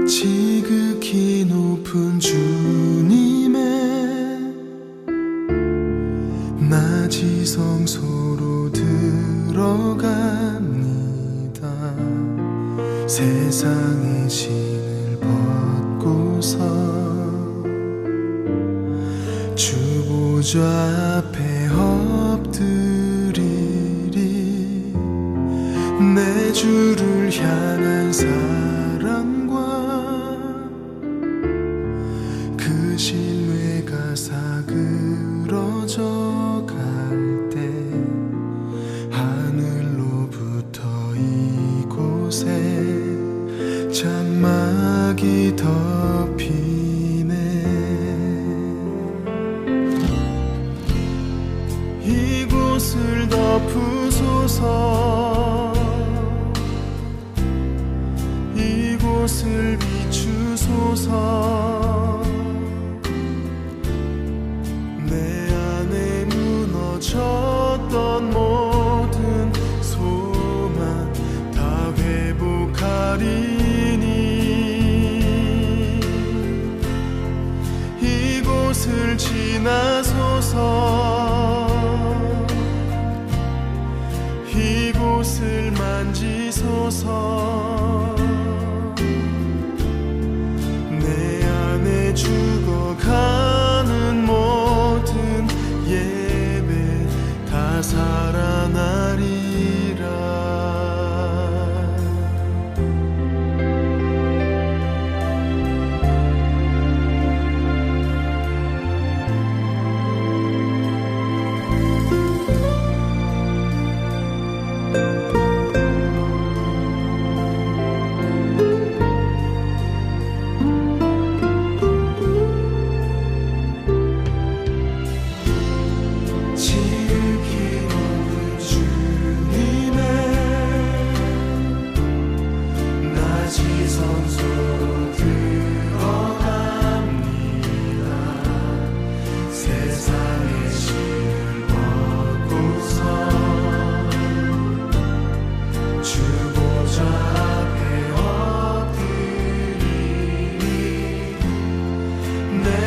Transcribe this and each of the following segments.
지극히 높은 주님의 낮이 성소로 들어갑니다. 세상의 신을 벗고서 주 보좌 앞에 엎드리리. 내 주를 향한 사랑과 그 신뢰가 사그러져 갈 때 하늘로부터 이곳에 장막이 덮이네. 이곳을 덮으소서. 이곳을 비추소서. 내 안에 무너졌던 모든 소망 다 회복하리니. 이곳을 지나소서. 이곳을 만지소서. 내 안에 죽어가는 모든 예배 다 살아나리라.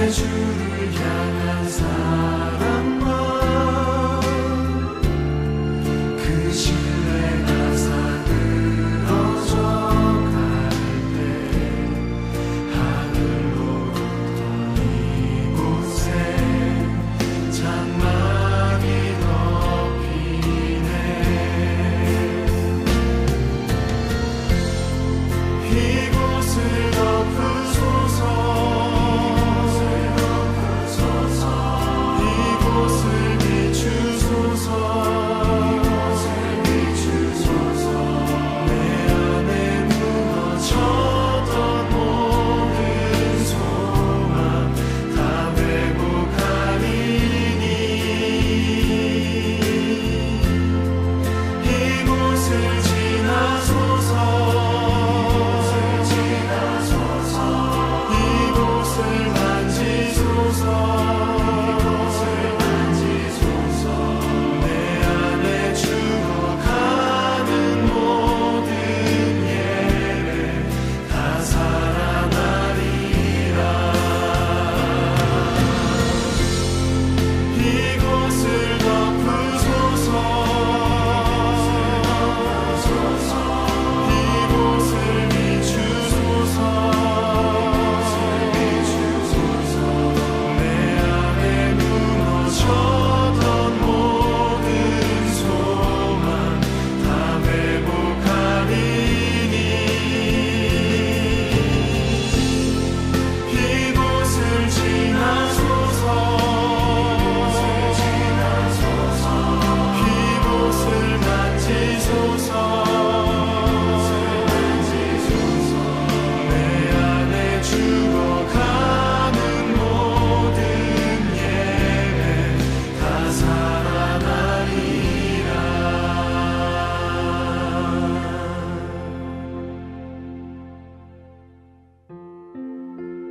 주를 향한 사랑과 그 신뢰가 사그러져 갈 때 하늘로부터 이곳에 장막이 덮이네. 이곳을 덮으소서.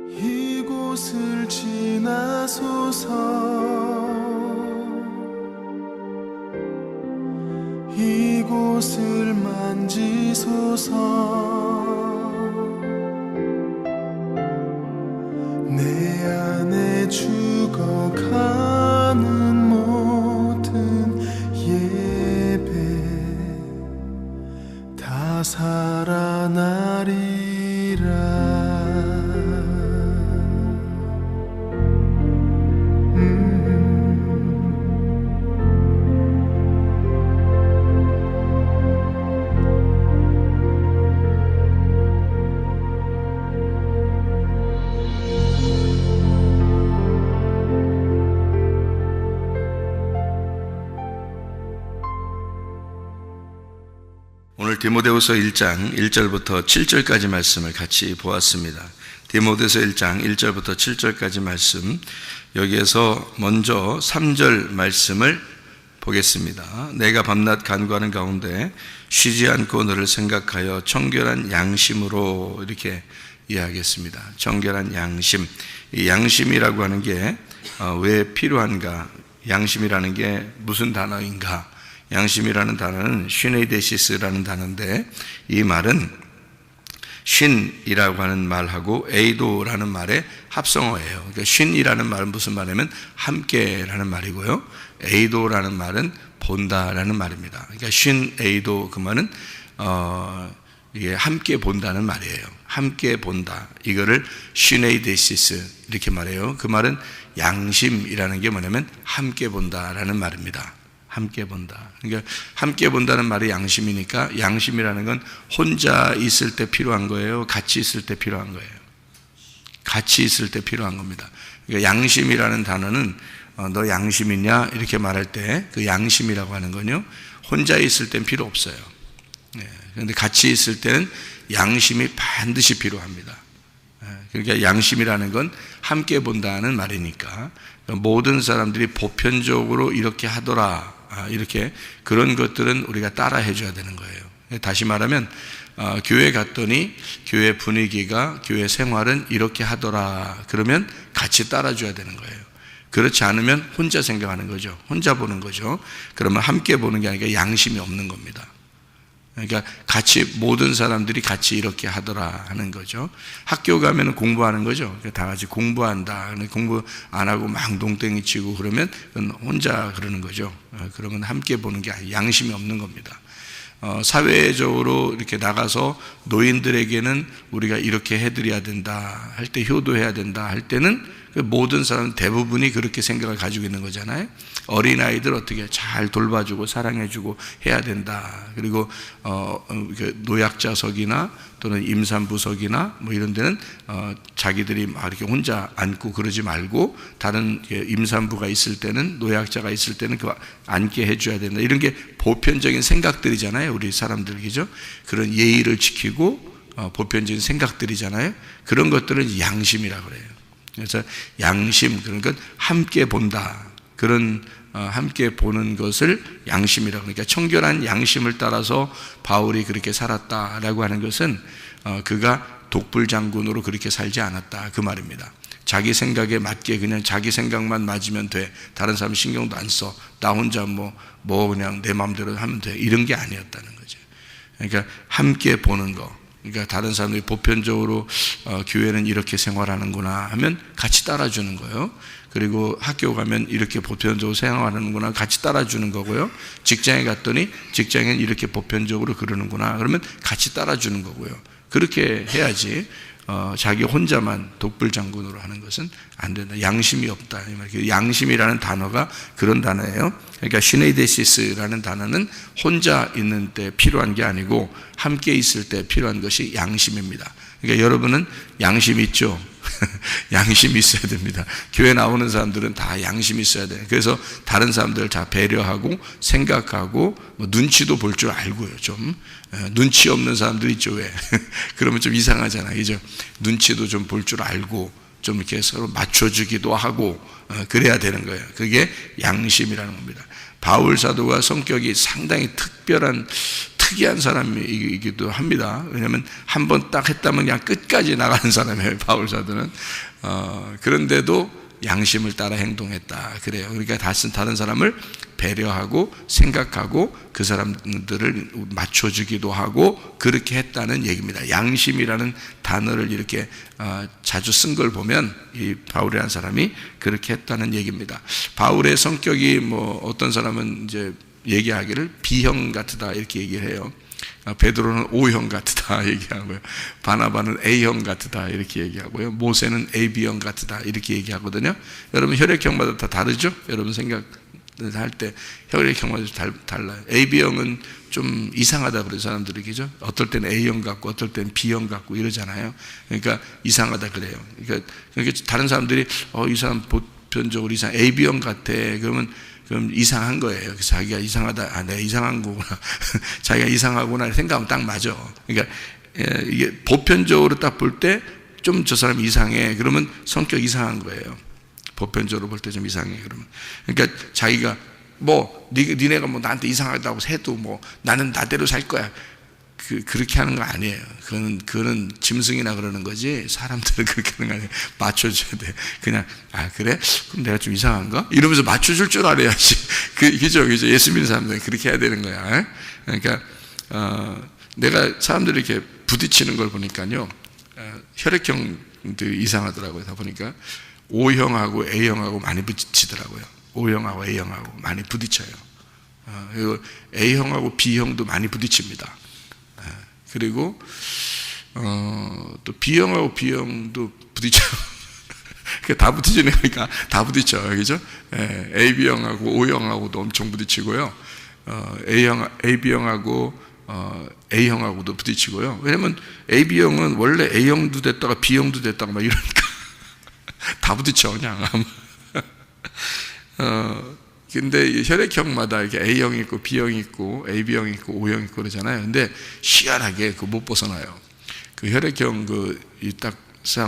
이곳을 지나소서. 이 이곳을 만지소서. 오늘 디모데후서 1장 1절부터 7절까지 말씀을 같이 보았습니다. 디모데후서 1장 1절부터 7절까지 말씀, 여기에서 먼저 3절 말씀을 보겠습니다. 내가 밤낮 간구하는 가운데 쉬지 않고 너를 생각하여 청결한 양심으로, 이렇게 이해하겠습니다. 청결한 양심. 이 양심이라고 하는 게 왜 필요한가? 양심이라는 게 무슨 단어인가? 양심이라는 단어는 슈네이데시스라는 단어인데, 이 말은 쉰이라고 하는 말하고 에이도라는 말의 합성어예요. 그러니까 쉰이라는 말은 무슨 말이냐면 함께라는 말이고요, 에이도라는 말은 본다라는 말입니다. 그러니까 쉰 에이도, 그 말은 이게 함께 본다는 말이에요. 함께 본다, 이거를 슈네이데시스 이렇게 말해요. 그 말은 양심이라는 게 뭐냐면 함께 본다라는 말입니다. 함께 본다. 그러니까 함께 본다는 말이 양심이니까, 양심이라는 건 혼자 있을 때 필요한 거예요, 같이 있을 때 필요한 거예요? 같이 있을 때 필요한 겁니다. 그러니까 양심이라는 단어는 너 양심 있냐? 이렇게 말할 때 그 양심이라고 하는 건요, 혼자 있을 땐 필요 없어요. 그런데 같이 있을 때는 양심이 반드시 필요합니다. 그러니까 양심이라는 건 함께 본다는 말이니까, 모든 사람들이 보편적으로 이렇게 하더라, 이렇게 그런 것들은 우리가 따라 해줘야 되는 거예요. 다시 말하면 교회 갔더니 교회 분위기가, 교회 생활은 이렇게 하더라, 그러면 같이 따라줘야 되는 거예요. 그렇지 않으면 혼자 생각하는 거죠. 혼자 보는 거죠. 그러면 함께 보는 게 아니라 양심이 없는 겁니다. 그러니까 같이, 모든 사람들이 같이 이렇게 하더라 하는 거죠. 학교 가면 공부하는 거죠. 다 같이 공부한다. 공부 안 하고 막 동땡이 치고 그러면 그건 혼자 그러는 거죠. 그러면 함께 보는 게 아니라 양심이 없는 겁니다. 사회적으로 이렇게 나가서 노인들에게는 우리가 이렇게 해드려야 된다 할 때, 효도해야 된다 할 때는 모든 사람 대부분이 그렇게 생각을 가지고 있는 거잖아요. 어린아이들 어떻게 잘 돌봐주고 사랑해주고 해야 된다. 그리고 노약자석이나 또는 임산부석이나 뭐 이런 데는 자기들이 막 이렇게 혼자 앉고 그러지 말고, 다른 임산부가 있을 때는, 노약자가 있을 때는 그 앉게 해줘야 된다. 이런 게 보편적인 생각들이잖아요, 우리 사람들. 그죠? 그런 예의를 지키고 보편적인 생각들이잖아요. 그런 것들은 양심이라고 그래요. 그래서 양심, 그러니까 함께 본다, 그런 함께 보는 것을 양심이라고. 그러니까 청결한 양심을 따라서 바울이 그렇게 살았다라고 하는 것은 그가 독불장군으로 그렇게 살지 않았다, 그 말입니다. 자기 생각에 맞게 그냥 자기 생각만 맞으면 돼, 다른 사람 신경도 안 써, 나 혼자 뭐 그냥 내 마음대로 하면 돼, 이런 게 아니었다는 거죠. 그러니까 함께 보는 거, 그러니까 다른 사람들이 보편적으로 교회는 이렇게 생활하는구나 하면 같이 따라주는 거예요. 그리고 학교 가면 이렇게 보편적으로 생활하는구나, 같이 따라주는 거고요. 직장에 갔더니 직장엔 이렇게 보편적으로 그러는구나, 그러면 같이 따라주는 거고요. 그렇게 해야지 자기 혼자만 독불장군으로 하는 것은 안 된다. 양심이 없다. 양심이라는 단어가 그런 단어예요. 그러니까 시네이데시스라는 단어는 혼자 있는 때 필요한 게 아니고 함께 있을 때 필요한 것이 양심입니다. 그러니까 여러분은 양심 있죠? 양심이 있어야 됩니다. 교회 나오는 사람들은 다 양심이 있어야 돼요. 그래서 다른 사람들을 다 배려하고 생각하고, 뭐 눈치도 볼 줄 알고요. 좀 눈치 없는 사람들 있죠, 왜? 그러면 좀 이상하잖아요, 그죠? 눈치도 좀 볼 줄 알고 좀 이렇게 서로 맞춰주기도 하고 그래야 되는 거예요. 그게 양심이라는 겁니다. 바울 사도가 성격이 상당히 특이한 사람이기도 합니다. 왜냐하면 한 번 딱 했다면 그냥 끝까지 나가는 사람이에요, 바울 사도는. 그런데도 양심을 따라 행동했다, 그래요. 그러니까 다른 사람을 배려하고 생각하고 그 사람들을 맞춰주기도 하고 그렇게 했다는 얘기입니다. 양심이라는 단어를 이렇게 자주 쓴 걸 보면 이 바울이라는 사람이 그렇게 했다는 얘기입니다. 바울의 성격이 뭐 어떤 사람은 이제 얘기하기를 B형 같다 이렇게 얘기를 해요. 베드로는 O형 같다 얘기하고요, 바나바는 A형 같다 이렇게 얘기하고요, 모세는 AB형 같다 이렇게 얘기하거든요. 여러분 혈액형마다 다 다르죠? 여러분 생각할 때 혈액형마다 달라요. AB형은 좀 이상하다 그래요, 사람들이. 그죠? 어떨 때는 A형 같고 어떨 때는 B형 같고 이러잖아요. 그러니까 이상하다 그래요. 그러니까 다른 사람들이 이 사람 보편적으로 이상 AB형 같아, 그러면 그럼 이상한 거예요. 그래서 자기가 이상하다, 내가 이상한 거구나. 자기가 이상하구나 생각하면 딱 맞아. 그러니까 이게 보편적으로 딱 볼 때 좀 저 사람이 이상해. 그러면 성격 이상한 거예요. 보편적으로 볼 때 좀 이상해. 그러면. 그러니까 자기가 니네가 나한테 이상하다고 해도 나는 나대로 살 거야. 그렇게 하는 거 아니에요. 그거는 짐승이나 그러는 거지, 사람들은 그렇게 하는 거 아니에요. 맞춰줘야 돼. 그냥, 그래? 그럼 내가 좀 이상한가? 이러면서 맞춰줄 줄 알아야지. 그죠? 예수 믿는 사람들은 그렇게 해야 되는 거야. 그러니까, 내가 사람들이 이렇게 부딪히는 걸 보니까요, 혈액형들이 이상하더라고요. 다 보니까, O형하고 A형하고 많이 부딪히더라고요. O형하고 A형하고 많이 부딪혀요. 그리고 A형하고 B형도 많이 부딪힙니다. 그리고 또 B형하고 B형도 부딪혀요. 다 부딪히는 거니까 다 부딪혀요. 그죠? AB형하고 O형하고도 엄청 부딪히고요. AB형하고 A형하고도 부딪히고요. 왜냐면 AB형은 원래 A형도 됐다가 B형도 됐다가 막 이러니까 다 부딪혀 그냥. 근데 혈액형마다 이렇게 A형이 있고 B형이 있고 AB형이 있고 O형이 있고 그러잖아요. 근데 희한하게 못 벗어나요. 그 혈액형 저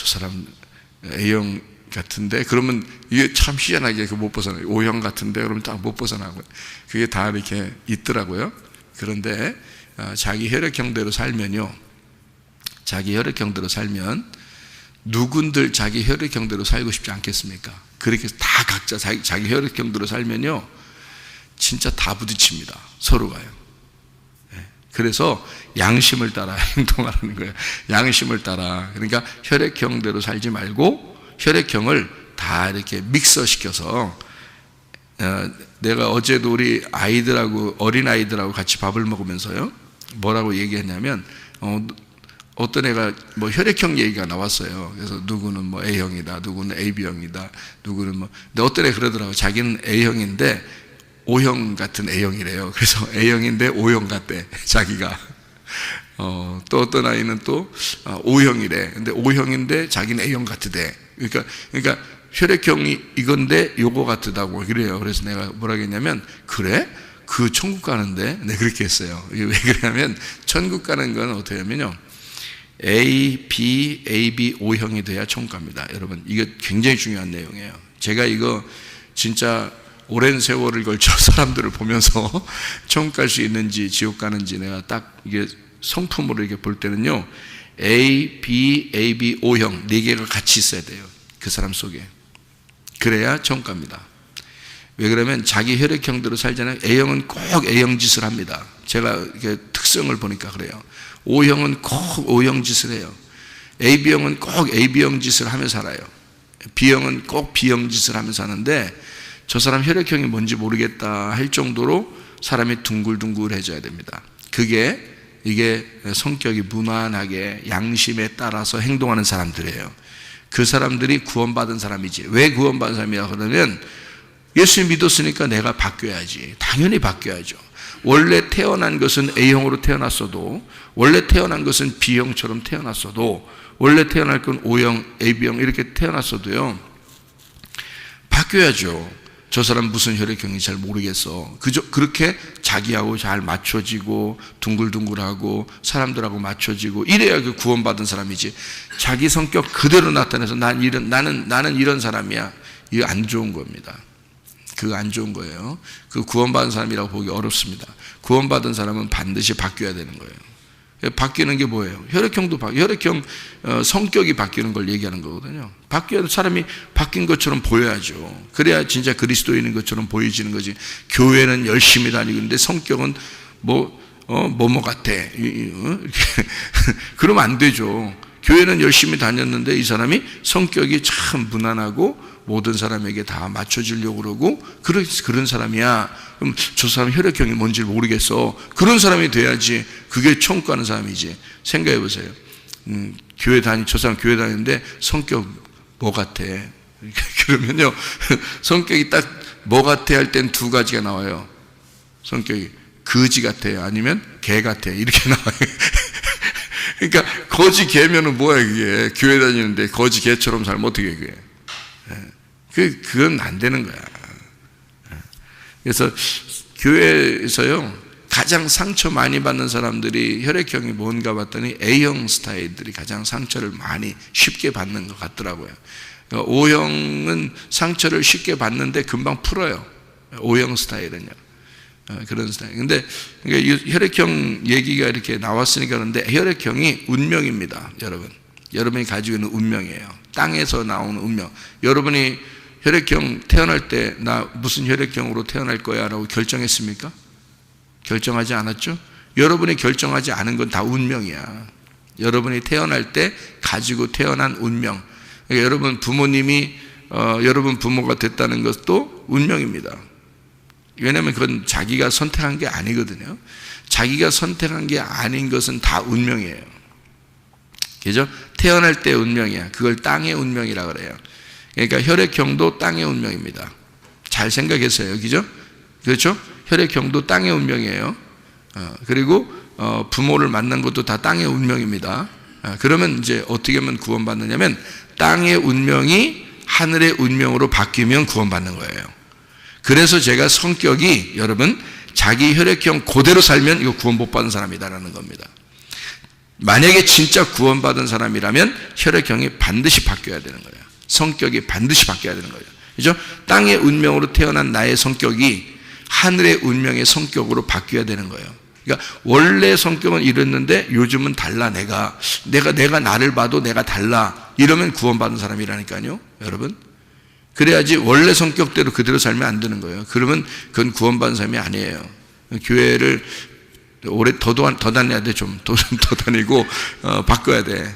사람 A형 같은데 그러면 이게 참 희한하게 못 벗어나요. O형 같은데 그러면 딱 못 벗어나고 그게 다 이렇게 있더라고요. 그런데 자기 혈액형대로 살면요, 자기 혈액형대로 살면 누군들 자기 혈액형대로 살고 싶지 않겠습니까? 그렇게 다 각자 자기 혈액형대로 살면요, 진짜 다 부딪힙니다. 서로가요. 그래서 양심을 따라 행동하라는 거예요. 양심을 따라. 그러니까 혈액형대로 살지 말고 혈액형을 다 이렇게 믹서시켜서, 내가 어제도 우리 아이들하고, 어린아이들하고 같이 밥을 먹으면서요, 뭐라고 얘기했냐면, 어떤 애가 혈액형 얘기가 나왔어요. 그래서 누구는 A형이다, 누구는 AB형이다, 누구는 근데 어떤 애 그러더라고요. 자기는 A형인데 O형 같은 A형이래요. 그래서 A형인데 O형 같대, 자기가. 또 어떤 아이는 또 O형이래. 근데 O형인데 자기는 A형 같으대. 그러니까 혈액형이 이건데 요거 같다고 그래요. 그래서 내가 뭐라고 했냐면, 그래? 그 천국 가는데? 네, 그렇게 했어요. 왜 그러냐면, 천국 가는 건 어떻게 하면요, A, B, AB, O형이 돼야 천국 갑니다. 여러분, 이거 굉장히 중요한 내용이에요. 제가 이거 진짜 오랜 세월을 걸쳐 사람들을 보면서 천국 갈 수 있는지 지옥 가는지 내가 딱 이게 성품으로 이렇게 볼 때는요, A, B, AB, O형 4개가 같이 있어야 돼요. 그 사람 속에. 그래야 천국 갑니다. 왜 그러면 자기 혈액형대로 살잖아요. A형은 꼭 A형 짓을 합니다. 제가 이렇게 특성을 보니까 그래요. O형은 꼭 O형 짓을 해요. AB형은 꼭 AB형 짓을 하며 살아요. B형은 꼭 B형 짓을 하며 사는데, 저 사람 혈액형이 뭔지 모르겠다 할 정도로 사람이 둥글둥글해져야 됩니다. 이게 성격이 무난하게 양심에 따라서 행동하는 사람들이에요. 그 사람들이 구원받은 사람이지. 왜 구원받은 사람이야 그러면, 예수 믿었으니까 내가 바뀌어야지. 당연히 바뀌어야죠. 원래 태어난 것은 A형으로 태어났어도, 원래 태어난 것은 B형처럼 태어났어도, 원래 태어날 건 O형, AB형 이렇게 태어났어도요, 바뀌어야죠. 저 사람 무슨 혈액형인지 잘 모르겠어. 그렇게 자기하고 잘 맞춰지고 둥글둥글하고 사람들하고 맞춰지고 이래야 그 구원받은 사람이지. 자기 성격 그대로 나타내서 나는 이런 사람이야. 이거 안 좋은 겁니다. 그거 안 좋은 거예요. 그 구원받은 사람이라고 보기 어렵습니다. 구원받은 사람은 반드시 바뀌어야 되는 거예요. 바뀌는 게 뭐예요? 혈액형 성격이 바뀌는 걸 얘기하는 거거든요. 사람이 바뀐 것처럼 보여야죠. 그래야 진짜 그리스도인인 것처럼 보여지는 거지. 교회는 열심히 다니는데 성격은 뭐뭐 같아. 그러면 안 되죠. 교회는 열심히 다녔는데 이 사람이 성격이 참 무난하고 모든 사람에게 다 맞춰주려고 그러고 그런 사람이야. 그럼 저 사람 혈액형이 뭔지 모르겠어. 그런 사람이 돼야지. 그게 천국 가는 사람이지. 생각해 보세요. 저 사람 교회 다니는데 성격 뭐 같아? 그러면요, 성격이 딱 뭐 같아 할 땐 2가지가 나와요. 성격이 거지 같아요, 아니면 개 같아, 이렇게 나와요. 그러니까 거지 개면은 뭐야 그게. 교회 다니는데 거지 개처럼 살면 어떻게 해 그게. 그건 안 되는 거야. 그래서 교회에서요 가장 상처 많이 받는 사람들이 혈액형이 뭔가 봤더니 A형 스타일들이 가장 상처를 많이 쉽게 받는 것 같더라고요. O형은 상처를 쉽게 받는데 금방 풀어요. O형 스타일은요. 그런 스타일. 근데 혈액형 얘기가 이렇게 나왔으니까 그런데 혈액형이 운명입니다, 여러분. 여러분이 가지고 있는 운명이에요. 땅에서 나오는 운명. 여러분이 혈액형 태어날 때 나 무슨 혈액형으로 태어날 거야 라고 결정했습니까? 결정하지 않았죠? 여러분이 결정하지 않은 건 다 운명이야. 여러분이 태어날 때 가지고 태어난 운명. 그러니까 여러분 부모님이 여러분 부모가 됐다는 것도 운명입니다. 왜냐하면 그건 자기가 선택한 게 아니거든요. 자기가 선택한 게 아닌 것은 다 운명이에요. 그죠? 태어날 때 운명이야. 그걸 땅의 운명이라고 그래요. 그러니까 혈액형도 땅의 운명입니다. 잘 생각했어요. 그죠? 그렇죠? 혈액형도 땅의 운명이에요. 그리고 부모를 만난 것도 다 땅의 운명입니다. 그러면 이제 어떻게 하면 구원받느냐면 땅의 운명이 하늘의 운명으로 바뀌면 구원받는 거예요. 그래서 제가 성격이 여러분 자기 혈액형 그대로 살면 이거 구원 못 받은 사람이다라는 겁니다. 만약에 진짜 구원받은 사람이라면 혈액형이 반드시 바뀌어야 되는 거예요. 성격이 반드시 바뀌어야 되는 거예요. 그죠? 땅의 운명으로 태어난 나의 성격이 하늘의 운명의 성격으로 바뀌어야 되는 거예요. 그러니까 원래 성격은 이랬는데 요즘은 달라. 내가 나를 봐도 내가 달라. 이러면 구원받은 사람이라니까요, 여러분. 그래야지 원래 성격대로 그대로 살면 안 되는 거예요. 그러면 그건 구원받은 사람이 아니에요. 교회를 오래 더 다녀야 돼. 좀 더 다니고 바꿔야 돼.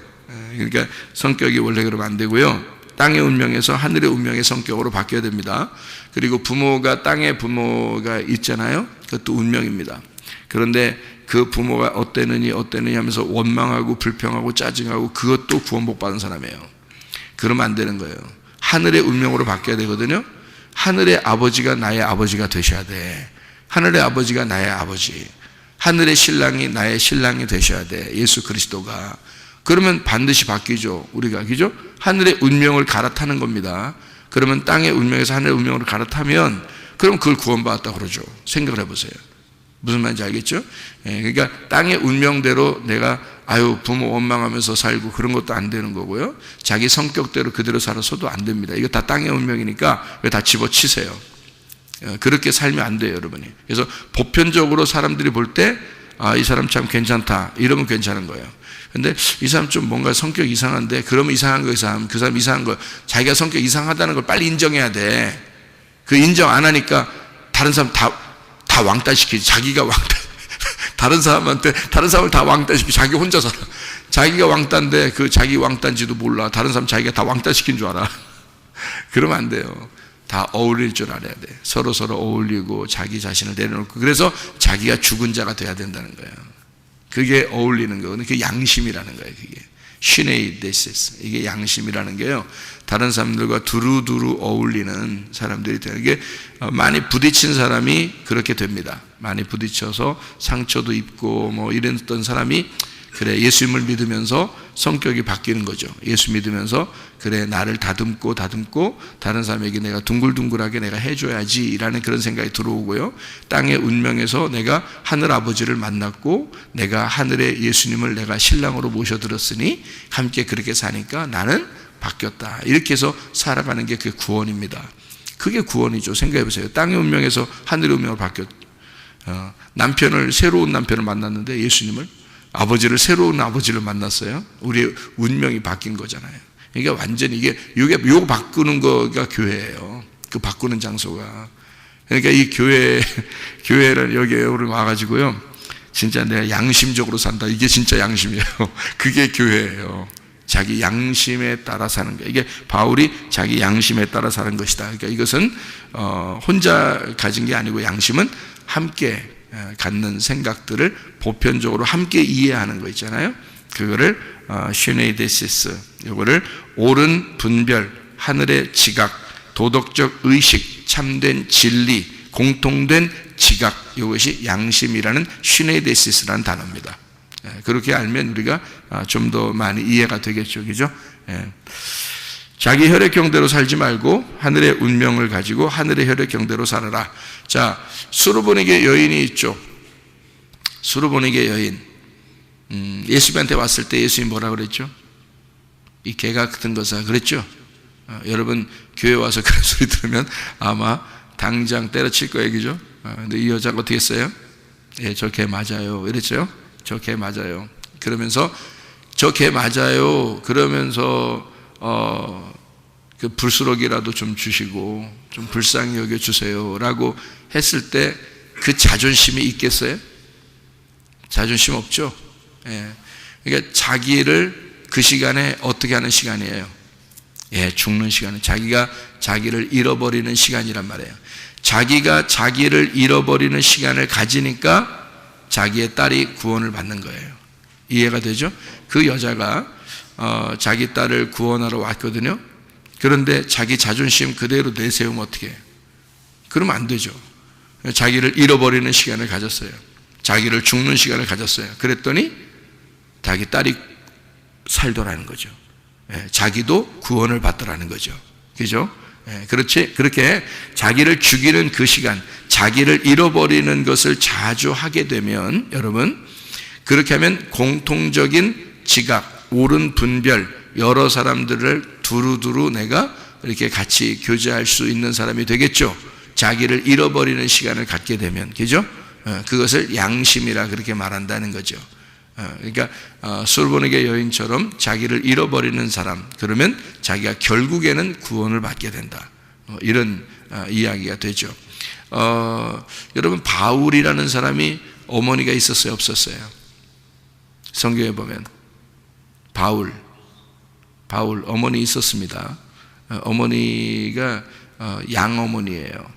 그러니까 성격이 원래 그러면 안 되고요. 땅의 운명에서 하늘의 운명의 성격으로 바뀌어야 됩니다. 그리고 부모가 땅의 부모가 있잖아요. 그것도 운명입니다. 그런데 그 부모가 어땠느니 하면서 원망하고 불평하고 짜증하고 그것도 구원 못 받은 사람이에요. 그러면 안 되는 거예요. 하늘의 운명으로 바뀌어야 되거든요. 하늘의 아버지가 나의 아버지가 되셔야 돼. 하늘의 아버지가 나의 아버지, 하늘의 신랑이 나의 신랑이 되셔야 돼. 예수 그리스도가. 그러면 반드시 바뀌죠. 우리가, 그죠? 하늘의 운명을 갈아타는 겁니다. 그러면 땅의 운명에서 하늘의 운명으로 갈아타면 그럼 그걸 구원받았다고 그러죠. 생각을 해보세요. 무슨 말인지 알겠죠? 그러니까 땅의 운명대로 내가 부모 원망하면서 살고 그런 것도 안 되는 거고요. 자기 성격대로 그대로 살아서도 안 됩니다. 이거 다 땅의 운명이니까 다 집어치세요. 그렇게 살면 안 돼요, 여러분이. 그래서 보편적으로 사람들이 볼 때 이 사람 참 괜찮다 이러면 괜찮은 거예요. 근데 이 사람 좀 뭔가 성격 이상한데 그러면 이상한 거 그 사람 이상한 거 자기가 성격 이상하다는 걸 빨리 인정해야 돼. 그 인정 안 하니까 다른 사람 다 왕따시키지. 자기가 왕따 다른 사람을 다 왕따시키고 자기 혼자 살아. 자기가 왕따인데 그 자기 왕따인지도 몰라. 다른 사람 자기가 다 왕따시킨 줄 알아. 그러면 안 돼요. 다 어울릴 줄 알아야 돼. 서로 어울리고 자기 자신을 내려놓고 그래서 자기가 죽은 자가 돼야 된다는 거예요. 그게 어울리는 거거든요. 그게 양심이라는 거예요. 그게 시네이데시스. 이게 양심이라는 게요. 다른 사람들과 두루두루 어울리는 사람들이 되는 게 많이 부딪힌 사람이 그렇게 됩니다. 많이 부딪혀서 상처도 입고 이랬던 사람이 그래 예수님을 믿으면서 성격이 바뀌는 거죠. 예수 믿으면서 그래 나를 다듬고 다른 사람에게 내가 둥글둥글하게 내가 해줘야지 라는 그런 생각이 들어오고요. 땅의 운명에서 내가 하늘 아버지를 만났고 내가 하늘의 예수님을 내가 신랑으로 모셔들었으니 함께 그렇게 사니까 나는 바뀌었다. 이렇게 해서 살아가는 게 그게 구원입니다. 그게 구원이죠. 생각해 보세요. 땅의 운명에서 하늘의 운명으로 새로운 남편을 만났는데 예수님을 새로운 아버지를 만났어요. 우리의 운명이 바뀐 거잖아요. 그러니까 완전히 요거 바꾸는 거가 교회예요. 그 바꾸는 장소가. 그러니까 이 교회를 여기에 우리 와가지고요. 진짜 내가 양심적으로 산다. 이게 진짜 양심이에요. 그게 교회예요. 자기 양심에 따라 사는 거예요. 이게 바울이 자기 양심에 따라 사는 것이다. 그러니까 이것은 혼자 가진 게 아니고 양심은 함께 갖는 생각들을 보편적으로 함께 이해하는 거 있잖아요. 그거를 시네이데시스, 이거를 옳은 분별, 하늘의 지각, 도덕적 의식, 참된 진리, 공통된 지각, 이것이 양심이라는 시네이데시스라는 단어입니다. 그렇게 알면 우리가 좀 더 많이 이해가 되겠죠, 그죠? 자기 혈액형대로 살지 말고 하늘의 운명을 가지고 하늘의 혈액형대로 살아라. 자, 수르보니게 여인이 있죠. 수르보니게 여인. 예수님한테 왔을 때 예수님이 뭐라 그랬죠? 이 개가 같은 것아 그랬죠? 여러분 교회 와서 그런 소리 들으면 아마 당장 때려칠 거예요, 그죠? 근데 이 여자가 어떻게 했어요? 예, 저 개 맞아요. 이랬죠? 저 개 맞아요. 그러면서 저 개 맞아요. 그러면서 그 불수록이라도 좀 주시고 좀 불쌍히 여겨 주세요라고 했을 때 그 자존심이 있겠어요? 자존심 없죠. 예. 그러니까 자기를 그 시간에 어떻게 하는 시간이에요? 예, 죽는 시간은 자기가 자기를 잃어버리는 시간이란 말이에요. 자기가 자기를 잃어버리는 시간을 가지니까 자기의 딸이 구원을 받는 거예요. 이해가 되죠? 그 여자가 자기 딸을 구원하러 왔거든요. 그런데 자기 자존심 그대로 내세우면 어떻게 해요? 그러면 안 되죠. 자기를 잃어버리는 시간을 가졌어요. 자기를 죽는 시간을 가졌어요. 그랬더니 자기 딸이 살더라는 거죠. 예, 자기도 구원을 받더라는 거죠. 그죠? 예, 그렇지? 그렇게 자기를 죽이는 그 시간, 자기를 잃어버리는 것을 자주 하게 되면 여러분, 그렇게 하면 공통적인 지각, 옳은 분별, 여러 사람들을 두루두루 내가 이렇게 같이 교제할 수 있는 사람이 되겠죠. 자기를 잃어버리는 시간을 갖게 되면, 그죠? 그것을 양심이라 그렇게 말한다는 거죠. 그러니까 수르보니게 여인처럼 자기를 잃어버리는 사람, 그러면 자기가 결국에는 구원을 받게 된다. 이런 이야기가 되죠. 여러분 바울이라는 사람이 어머니가 있었어요, 없었어요? 성경에 보면 바울 어머니 있었습니다. 어머니가 양어머니예요.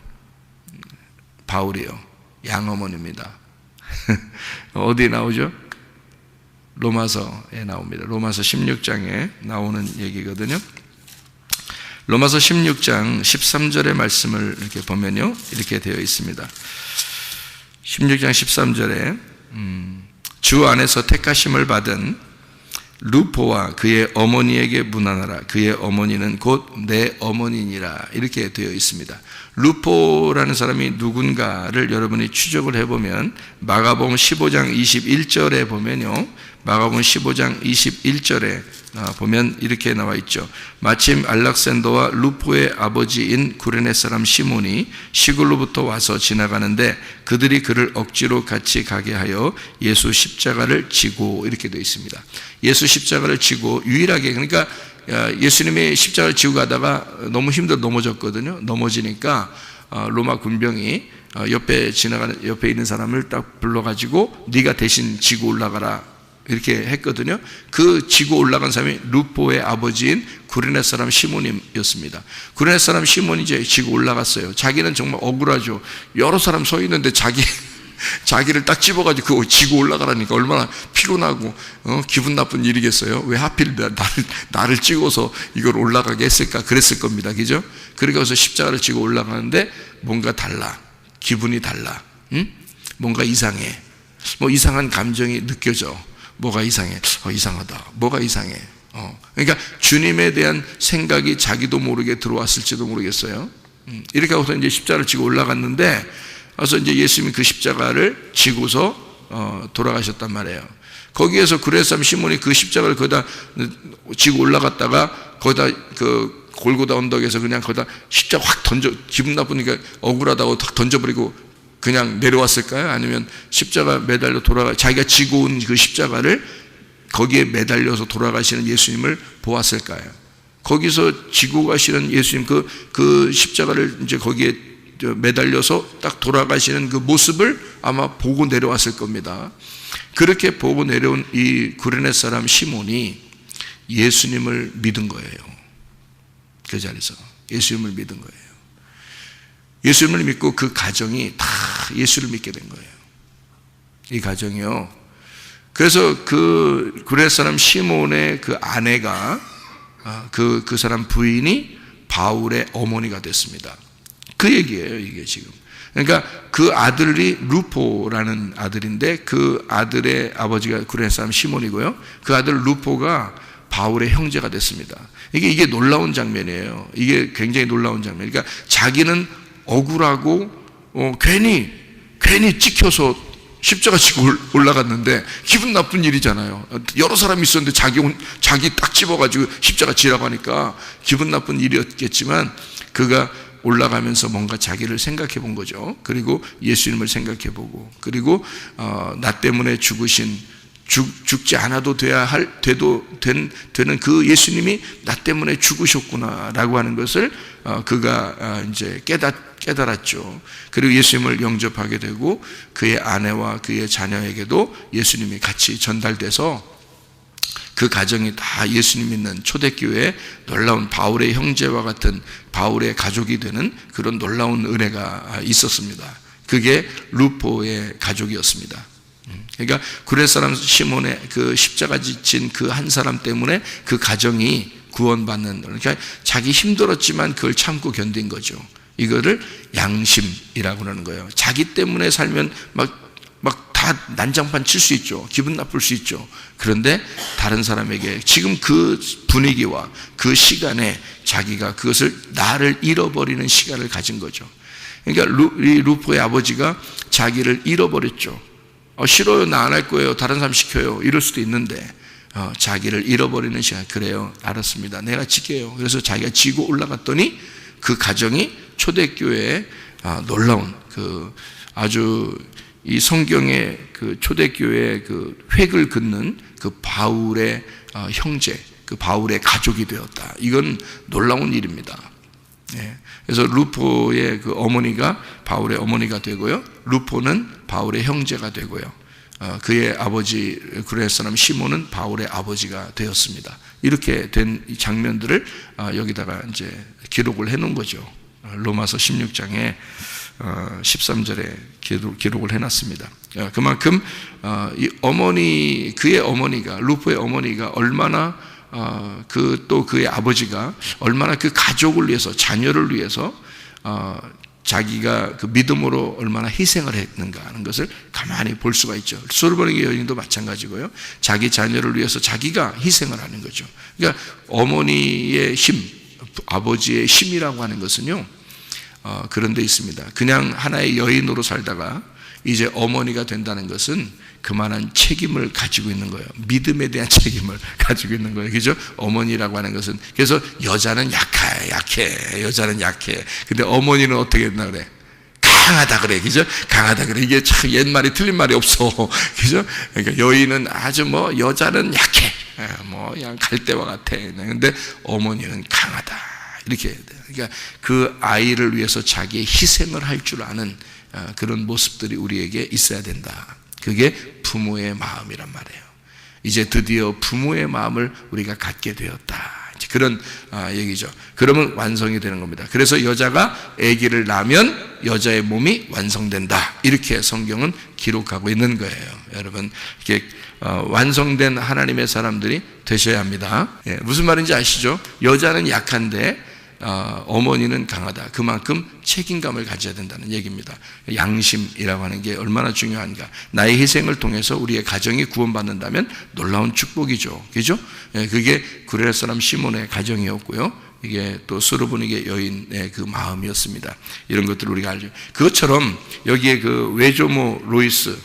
바울이요, 양어머니입니다. 어디에 나오죠? 로마서에 나옵니다. 로마서 16장에 나오는 얘기거든요. 로마서 16장 13절의 말씀을 이렇게 보면요, 이렇게 되어 있습니다. 16장 13절에 주 안에서 택하심을 받은 루포와 그의 어머니에게 문안하라. 그의 어머니는 곧 내 어머니니라. 이렇게 되어 있습니다. 루포라는 사람이 누군가를 여러분이 추적을 해보면 마가복음 15장 21절에 보면요, 마가복음 15장 21절에 보면 이렇게 나와 있죠. 마침 알렉산더와 루포의 아버지인 구레네 사람 시몬이 시골로부터 와서 지나가는데 그들이 그를 억지로 같이 가게 하여 예수 십자가를 지고, 이렇게 되어 있습니다. 예수 십자가를 지고 유일하게, 그러니까 예수님이 십자가를 지고 가다가 너무 힘들어 넘어졌거든요. 넘어지니까 로마 군병이 옆에 있는 사람을 딱 불러가지고 네가 대신 지고 올라가라, 이렇게 했거든요. 그 지고 올라간 사람이 루포의 아버지인 구레네 사람 시몬이었습니다. 구레네 사람 시몬이 이제 지고 올라갔어요. 자기는 정말 억울하죠. 여러 사람 서 있는데 자기를 딱 집어가지고 그거 지고 올라가라니까 얼마나 피곤하고 기분 나쁜 일이겠어요. 왜 하필 나를 찍어서 이걸 올라가게 했을까? 그랬을 겁니다. 그죠? 그래서 십자가를 지고 올라가는데 뭔가 달라. 기분이 달라. 응? 뭔가 이상해. 뭐 이상한 감정이 느껴져. 뭐가 이상해? 이상하다. 뭐가 이상해? 그러니까 주님에 대한 생각이 자기도 모르게 들어왔을지도 모르겠어요. 이렇게 하고서 이제 십자가를 지고 올라갔는데, 그래서 이제 예수님이 그 십자가를 지고서 돌아가셨단 말이에요. 거기에서 구레네 사람 시몬이 그 십자가를 거기다 지고 올라갔다가 거기다 그 골고다 언덕에서 그냥 거기다 십자가 확 기분 나쁘니까 억울하다고 탁 던져버리고 그냥 내려왔을까요? 아니면 십자가 매달려 자기가 지고 온 그 십자가를 거기에 매달려서 돌아가시는 예수님을 보았을까요? 거기서 지고 가시는 예수님 그 십자가를 이제 거기에 매달려서 딱 돌아가시는 그 모습을 아마 보고 내려왔을 겁니다. 그렇게 보고 내려온 이 구레네 사람 시몬이 예수님을 믿은 거예요. 그 자리에서 예수님을 믿은 거예요. 예수님을 믿고 그 가정이 다 예수를 믿게 된 거예요. 이 가정이요. 그래서 그 구레네 사람 시몬의 그 아내가 그 사람 부인이 바울의 어머니가 됐습니다. 그 얘기예요, 이게 지금. 그러니까 그 아들이 루포라는 아들인데 그 아들의 아버지가 구레네 사람 시몬이고요. 그 아들 루포가 바울의 형제가 됐습니다. 이게 놀라운 장면이에요. 이게 굉장히 놀라운 장면. 그러니까 자기는 억울하고 괜히 찍혀서 십자가 지고 올라갔는데 기분 나쁜 일이잖아요. 여러 사람이 있었는데 자기 딱 집어가지고 십자가 지라고 하니까 기분 나쁜 일이었겠지만 그가 올라가면서 뭔가 자기를 생각해 본 거죠. 그리고 예수님을 생각해 보고, 그리고 나 때문에 죽지 않아도 되는 그 예수님이 나 때문에 죽으셨구나라고 하는 것을 그가 이제 깨달았죠. 그리고 예수님을 영접하게 되고 그의 아내와 그의 자녀에게도 예수님이 같이 전달돼서 그 가정이 다 예수님 믿는 초대교회의 놀라운 바울의 형제와 같은 바울의 가족이 되는 그런 놀라운 은혜가 있었습니다. 그게 루포의 가족이었습니다. 그러니까 구레 사람 시몬의 그 십자가 지친 그 한 사람 때문에 그 가정이 구원받는, 그러니까 자기 힘들었지만 그걸 참고 견딘 거죠. 이거를 양심이라고 하는 거예요. 자기 때문에 살면 막 다 난장판 칠 수 있죠. 기분 나쁠 수 있죠. 그런데 다른 사람에게 지금 그 분위기와 그 시간에 자기가 그것을 나를 잃어버리는 시간을 가진 거죠. 그러니까 루포의 아버지가 자기를 잃어버렸죠. 싫어요, 나 안 할 거예요, 다른 사람 시켜요, 이럴 수도 있는데 자기를 잃어버리는 시간. 그래요, 알았습니다, 내가 지켜요. 그래서 자기가 지고 올라갔더니 그 가정이 초대교회의 놀라운 그 아주 이 성경의 그 초대교회의 그 획을 긋는 그 바울의 형제, 그 바울의 가족이 되었다. 이건 놀라운 일입니다. 그래서 루포의 그 어머니가 바울의 어머니가 되고요, 루포는 바울의 형제가 되고요, 그의 아버지 구레네 사람 시몬은 바울의 아버지가 되었습니다. 이렇게 된 이 장면들을 여기다가 이제 기록을 해놓은 거죠. 로마서 16장에 13절에 기록을 해놨습니다. 그만큼 이 어머니, 그의 어머니가, 루포의 어머니가 얼마나 또 그의 아버지가 얼마나 그 가족을 위해서, 자녀를 위해서 자기가 그 믿음으로 얼마나 희생을 했는가 하는 것을 가만히 볼 수가 있죠. 소르베네게 여인도 마찬가지고요. 자기 자녀를 위해서 자기가 희생을 하는 거죠. 그러니까 어머니의 힘, 아버지의 힘이라고 하는 것은요, 그런 데 있습니다. 그냥 하나의 여인으로 살다가 이제 어머니가 된다는 것은 그만한 책임을 가지고 있는 거예요. 믿음에 대한 책임을 가지고 있는 거예요. 그죠? 어머니라고 하는 것은. 그래서 여자는 약해. 여자는 약해. 근데 어머니는 어떻게 했나 그래? 강하다 그래. 그죠? 강하다 그래. 이게 참 옛말이 틀린 말이 없어. 그죠? 그러니까 여인은 아주 여자는 약해. 그냥 갈대와 같아. 근데 어머니는 강하다. 이렇게 해야 돼요. 그러니까 그 아이를 위해서 자기의 희생을 할 줄 아는 그런 모습들이 우리에게 있어야 된다. 그게 부모의 마음이란 말이에요. 이제 드디어 부모의 마음을 우리가 갖게 되었다. 그런 얘기죠. 그러면 완성이 되는 겁니다. 그래서 여자가 아기를 낳으면 여자의 몸이 완성된다. 이렇게 성경은 기록하고 있는 거예요. 여러분, 이렇게 완성된 하나님의 사람들이 되셔야 합니다. 무슨 말인지 아시죠? 여자는 약한데 어머니는 강하다. 그만큼 책임감을 가져야 된다는 얘기입니다. 양심이라고 하는 게 얼마나 중요한가. 나의 희생을 통해서 우리의 가정이 구원받는다면 놀라운 축복이죠. 그죠? 그게 구레네 사람 시몬의 가정이었고요, 이게 또 소르베네게 여인의 그 마음이었습니다. 이런 것들을 우리가 알죠. 그것처럼 여기에 그 외조모 로이스,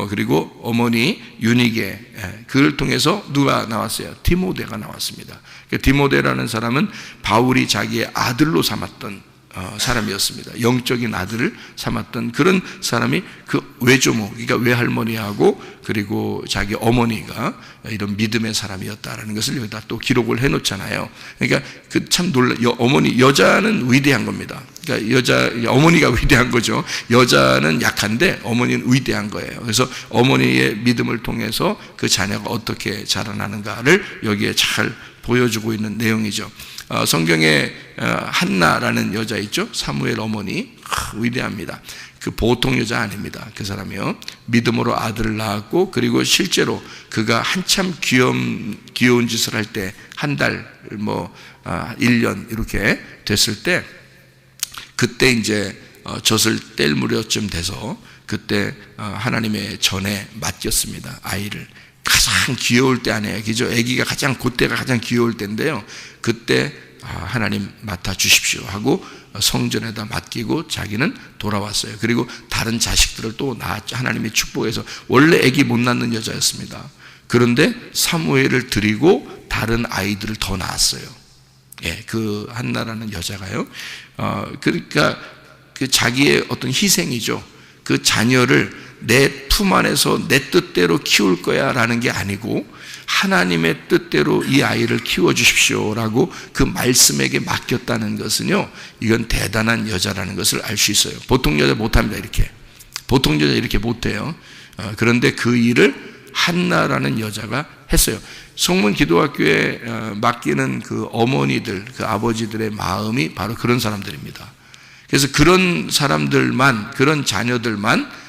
그리고 어머니 유니게, 그를 통해서 누가 나왔어요? 디모데가 나왔습니다. 디모데라는 사람은 바울이 자기의 아들로 삼았던 사람이었습니다. 영적인 아들을 삼았던 그런 사람이 그 외조모, 그러니까 외할머니하고 그리고 자기 어머니가 이런 믿음의 사람이었다라는 것을 여기다 또 기록을 해놓잖아요. 그러니까 그 참 여자는 위대한 겁니다. 그러니까 어머니가 위대한 거죠. 여자는 약한데 어머니는 위대한 거예요. 그래서 어머니의 믿음을 통해서 그 자녀가 어떻게 자라나는가를 여기에 잘 보여주고 있는 내용이죠. 성경에 한나라는 여자 있죠. 사무엘 어머니, 위대합니다. 그 보통 여자 아닙니다. 그 사람이요, 믿음으로 아들을 낳았고, 그리고 실제로 그가 한참 귀여운 짓을 할 때, 한 달, 1년 이렇게 됐을 때, 그때 이제 젖을 뗄 무렵쯤 돼서 그때 하나님의 전에 맡겼습니다, 아이를. 가장 귀여울 때 아니에요. 그죠? 아기가 가장 그때가 가장 귀여울 때인데요. 그때 하나님 맡아 주십시오 하고 성전에다 맡기고 자기는 돌아왔어요. 그리고 다른 자식들을 또 낳았죠. 하나님의 축복에서. 원래 아기 못 낳는 여자였습니다. 그런데 사무엘을 드리고 다른 아이들을 더 낳았어요. 예, 그 한나라는 여자가요. 그러니까 그 자기의 어떤 희생이죠. 그 자녀를 내 품 안에서 내 뜻대로 키울 거야 라는 게 아니고 하나님의 뜻대로 이 아이를 키워주십시오라고 그 말씀에게 맡겼다는 것은요, 이건 대단한 여자라는 것을 알 수 있어요. 보통 여자 못합니다. 이렇게 보통 여자 이렇게 못해요. 그런데 그 일을 한나라는 여자가 했어요. 성문 기도학교에 맡기는 그 어머니들, 그 아버지들의 마음이 바로 그런 사람들입니다. 그래서 그런 사람들만, 그런 자녀들만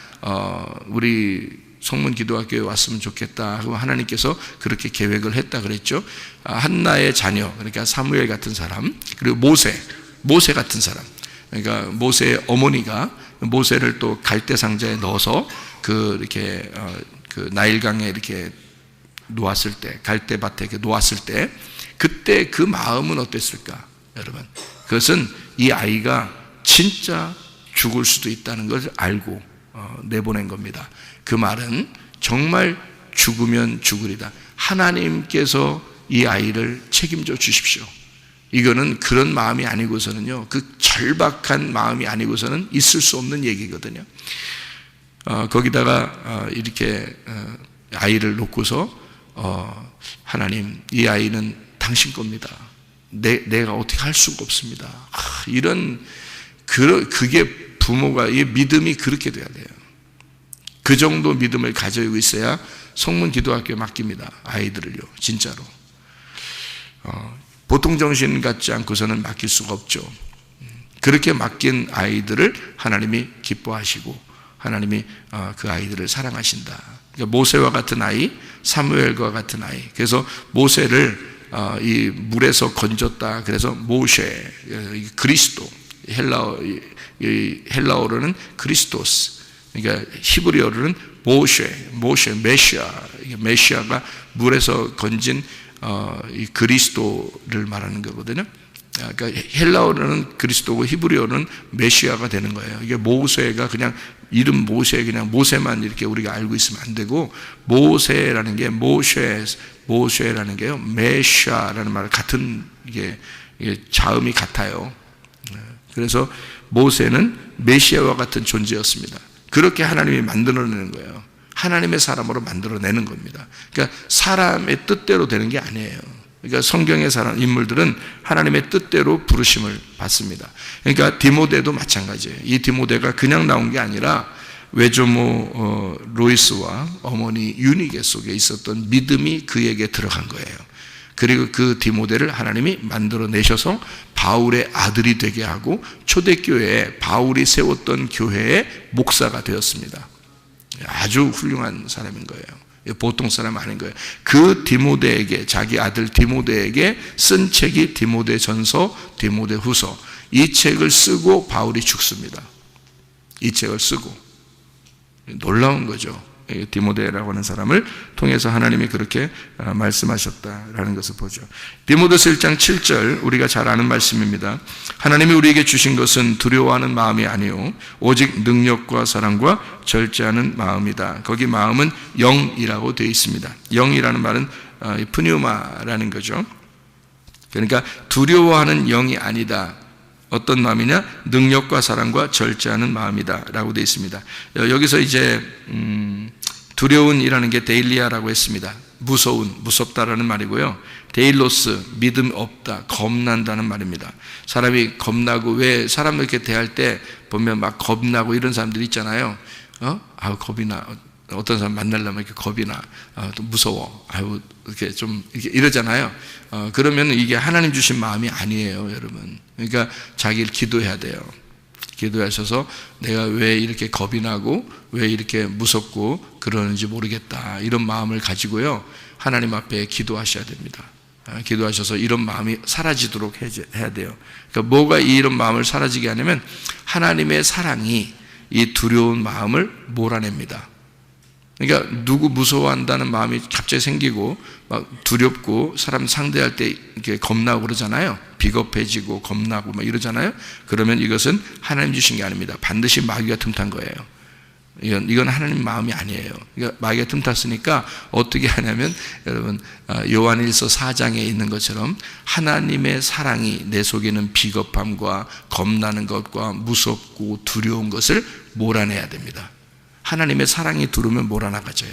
우리 성문 기도학교에 왔으면 좋겠다 하고 하나님께서 그렇게 계획을 했다 그랬죠. 한나의 자녀, 그러니까 사무엘 같은 사람, 그리고 모세 같은 사람, 그러니까 모세의 어머니가 모세를 또 갈대 상자에 넣어서 그 이렇게 그 나일강에 이렇게 놓았을 때, 갈대밭에 이렇게 놓았을 때, 그때 그 마음은 어땠을까, 여러분? 그것은 이 아이가 진짜 죽을 수도 있다는 걸 알고 내보낸 겁니다. 그 말은 정말 죽으면 죽으리다. 하나님께서 이 아이를 책임져 주십시오. 이거는 그런 마음이 아니고서는요, 그 절박한 마음이 아니고서는 있을 수 없는 얘기거든요. 거기다가 이렇게 아이를 놓고서 하나님, 이 아이는 당신 겁니다. 내가 어떻게 할 수가 없습니다. 그게 부모가, 이 믿음이 그렇게 돼야 돼요. 그 정도 믿음을 가지고 있어야 성문 기도학교에 맡깁니다. 아이들을요, 진짜로. 보통 정신 같지 않고서는 맡길 수가 없죠. 그렇게 맡긴 아이들을 하나님이 기뻐하시고 하나님이 그 아이들을 사랑하신다. 그러니까 모세와 같은 아이, 사무엘과 같은 아이. 그래서 모세를 이 물에서 건졌다. 그래서 모세, 그리스도, 헬라어로는 크리스토스, 그러니까 히브리어로는 모세, 메시아가 물에서 건진 이 그리스도를 말하는 거거든요. 그러니까 헬라어로는 그리스도고 히브리어는 메시아가 되는 거예요. 이게 모세가 그냥 이름 모세, 그냥 모세만 이렇게 우리가 알고 있으면 안 되고, 모세라는 게 모세라는 게요, 메시아라는 말 같은 이게 자음이 같아요. 그래서 모세는 메시아와 같은 존재였습니다. 그렇게 하나님이 만들어내는 거예요. 하나님의 사람으로 만들어내는 겁니다. 그러니까 사람의 뜻대로 되는 게 아니에요. 그러니까 성경의 사람 인물들은 하나님의 뜻대로 부르심을 받습니다. 그러니까 디모데도 마찬가지예요. 이 디모데가 그냥 나온 게 아니라 외조모 로이스와 어머니 유니게 속에 있었던 믿음이 그에게 들어간 거예요. 그리고 그 디모데를 하나님이 만들어내셔서 바울의 아들이 되게 하고 초대교회에 바울이 세웠던 교회의 목사가 되었습니다. 아주 훌륭한 사람인 거예요. 보통 사람 아닌 거예요. 그 디모데에게, 자기 아들 디모데에게 쓴 책이 디모데전서, 디모데후서. 이 책을 쓰고 바울이 죽습니다. 이 책을 쓰고. 놀라운 거죠. 디모데라고 하는 사람을 통해서 하나님이 그렇게 말씀하셨다라는 것을 보죠. 디모데서 1장 7절, 우리가 잘 아는 말씀입니다. 하나님이 우리에게 주신 것은 두려워하는 마음이 아니요 오직 능력과 사랑과 절제하는 마음이다. 거기 마음은 영이라고 되어 있습니다. 영이라는 말은 프뉴마라는 거죠. 그러니까 두려워하는 영이 아니다. 어떤 마음이냐? 능력과 사랑과 절제하는 마음이다 라고 되어 있습니다. 여기서 이제 두려운이라는 게 데일리아라고 했습니다. 무섭다라는 말이고요. 데일로스, 믿음 없다, 겁난다는 말입니다. 사람이 겁나고, 왜 사람을 이렇게 대할 때 보면 막 겁나고 이런 사람들 있잖아요. 겁이 나. 어떤 사람 만나려면 이렇게 겁이 나. 또 무서워. 이렇게 좀 이러잖아요. 그러면 이게 하나님 주신 마음이 아니에요, 여러분. 그러니까 자기를 기도해야 돼요. 기도하셔서 내가 왜 이렇게 겁이 나고 왜 이렇게 무섭고 그러는지 모르겠다, 이런 마음을 가지고요, 하나님 앞에 기도하셔야 됩니다. 기도하셔서 이런 마음이 사라지도록 해야 돼요. 그러니까 뭐가 이런 마음을 사라지게 하냐면 하나님의 사랑이 이 두려운 마음을 몰아냅니다. 그러니까 누구 무서워한다는 마음이 갑자기 생기고 막 두렵고 사람 상대할 때 이렇게 겁나고 그러잖아요. 비겁해지고 겁나고 막 이러잖아요. 그러면 이것은 하나님 주신 게 아닙니다. 반드시 마귀가 틈탄 거예요. 이건 하나님 마음이 아니에요. 그러니까 마귀가 틈탔으니까 어떻게 하냐면 여러분 요한일서 4장에 있는 것처럼 하나님의 사랑이 내 속에는 비겁함과 겁나는 것과 무섭고 두려운 것을 몰아내야 됩니다. 하나님의 사랑이 들어오면 몰아나가져요.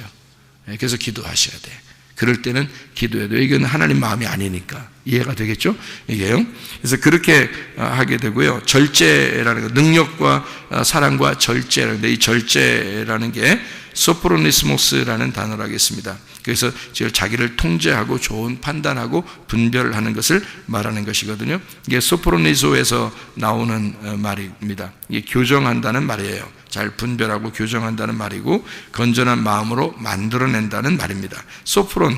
그래서 기도하셔야 돼. 그럴 때는 기도해도 이건 하나님 마음이 아니니까 이해가 되겠죠? 이게요. 그래서 그렇게 하게 되고요. 절제라는 거, 능력과 사랑과 절제라는 데, 이 절제라는 게 소프로니스모스라는 단어로 하겠습니다. 그래서 자기를 통제하고 좋은 판단하고 분별을 하는 것을 말하는 것이거든요. 이게 소프로니소에서 나오는 말입니다. 이게 교정한다는 말이에요. 잘 분별하고 교정한다는 말이고 건전한 마음으로 만들어낸다는 말입니다. 소프론,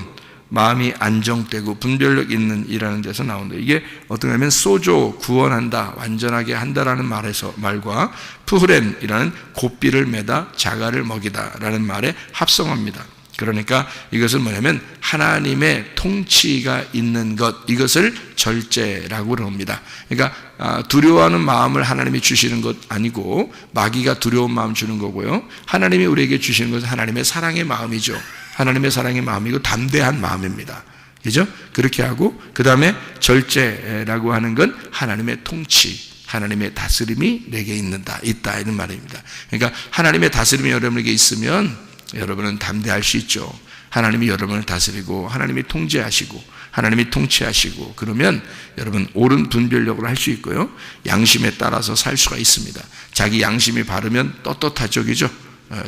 마음이 안정되고 분별력 있는 이라는 데서 나온다. 이게 어떻게 하면 소조, 구원한다, 완전하게 한다라는 말과 푸흐렌이라는 고삐를 매다, 자갈을 먹이다 라는 말에 합성합니다. 그러니까 이것은 뭐냐면 하나님의 통치가 있는 것, 이것을 절제라고 그럽니다. 그러니까 두려워하는 마음을 하나님이 주시는 것 아니고 마귀가 두려운 마음 주는 거고요. 하나님이 우리에게 주시는 것은 하나님의 사랑의 마음이죠. 하나님의 사랑의 마음이고 담대한 마음입니다. 그죠? 그렇게 하고 그 다음에 절제라고 하는 건 하나님의 통치, 하나님의 다스림이 내게 있다 이런 말입니다. 그러니까 하나님의 다스림이 여러분에게 있으면 여러분은 담대할 수 있죠. 하나님이 여러분을 다스리고 하나님이 통제하시고 하나님이 통치하시고 그러면 여러분 옳은 분별력으로 할 수 있고요. 양심에 따라서 살 수가 있습니다. 자기 양심이 바르면 떳떳하죠. 그죠?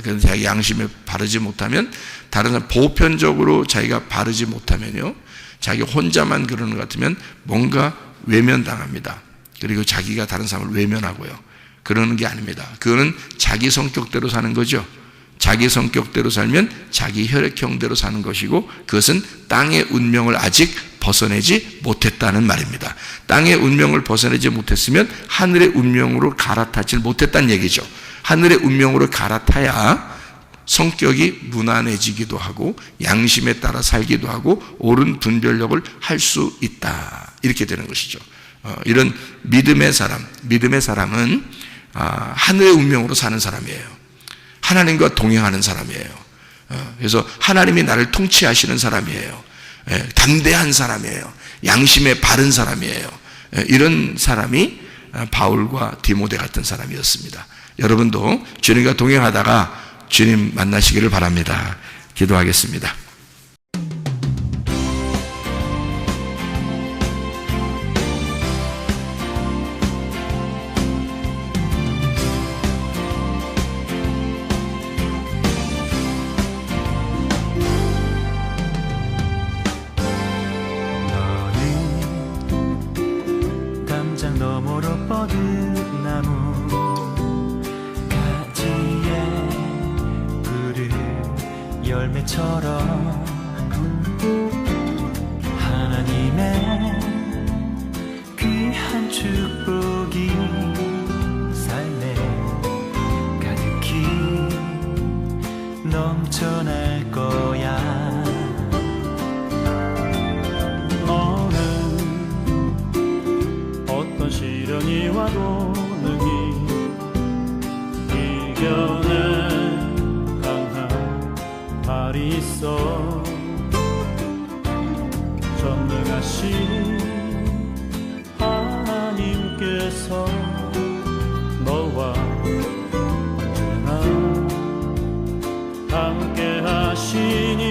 그래서 자기 양심에 바르지 못하면 다른 사람 보편적으로 자기가 바르지 못하면요. 자기 혼자만 그러는 것 같으면 뭔가 외면당합니다. 그리고 자기가 다른 사람을 외면하고요. 그러는 게 아닙니다. 그거는 자기 성격대로 사는 거죠. 자기 성격대로 살면 자기 혈액형대로 사는 것이고 그것은 땅의 운명을 아직 벗어내지 못했다는 말입니다. 땅의 운명을 벗어내지 못했으면 하늘의 운명으로 갈아타지 못했다는 얘기죠. 하늘의 운명으로 갈아타야 성격이 무난해지기도 하고 양심에 따라 살기도 하고 옳은 분별력을 할 수 있다. 이렇게 되는 것이죠. 이런 믿음의 사람은 하늘의 운명으로 사는 사람이에요. 하나님과 동행하는 사람이에요. 그래서 하나님이 나를 통치하시는 사람이에요. 담대한 사람이에요. 양심에 바른 사람이에요. 이런 사람이 바울과 디모데 같은 사람이었습니다. 여러분도 주님과 동행하다가 주님 만나시기를 바랍니다. 기도하겠습니다. 너머로 뻗은 나무 가지에 푸른 열매처럼 하나님의 귀한 축복이 삶에 가득히 넘쳐날 거야. 시련이 와도 능히 이겨낸 강한 발이 있어. 전능하신 하나님께서 너와 언제나 함께 하시니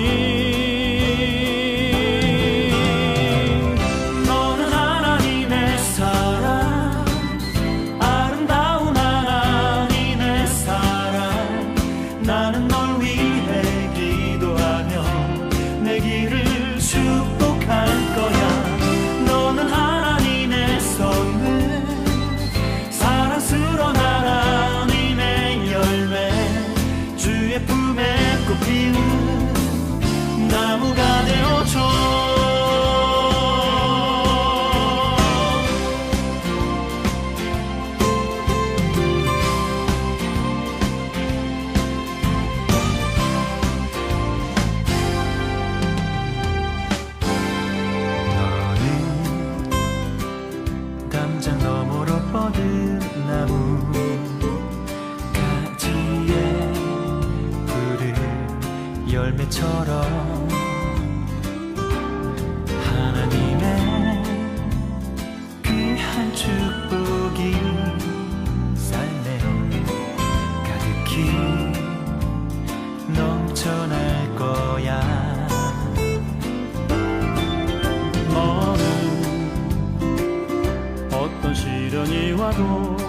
너 것처럼 하나님의 귀한 축복이 삶에 가득히 넘쳐날 거야. 너는 어떤 시련이 와도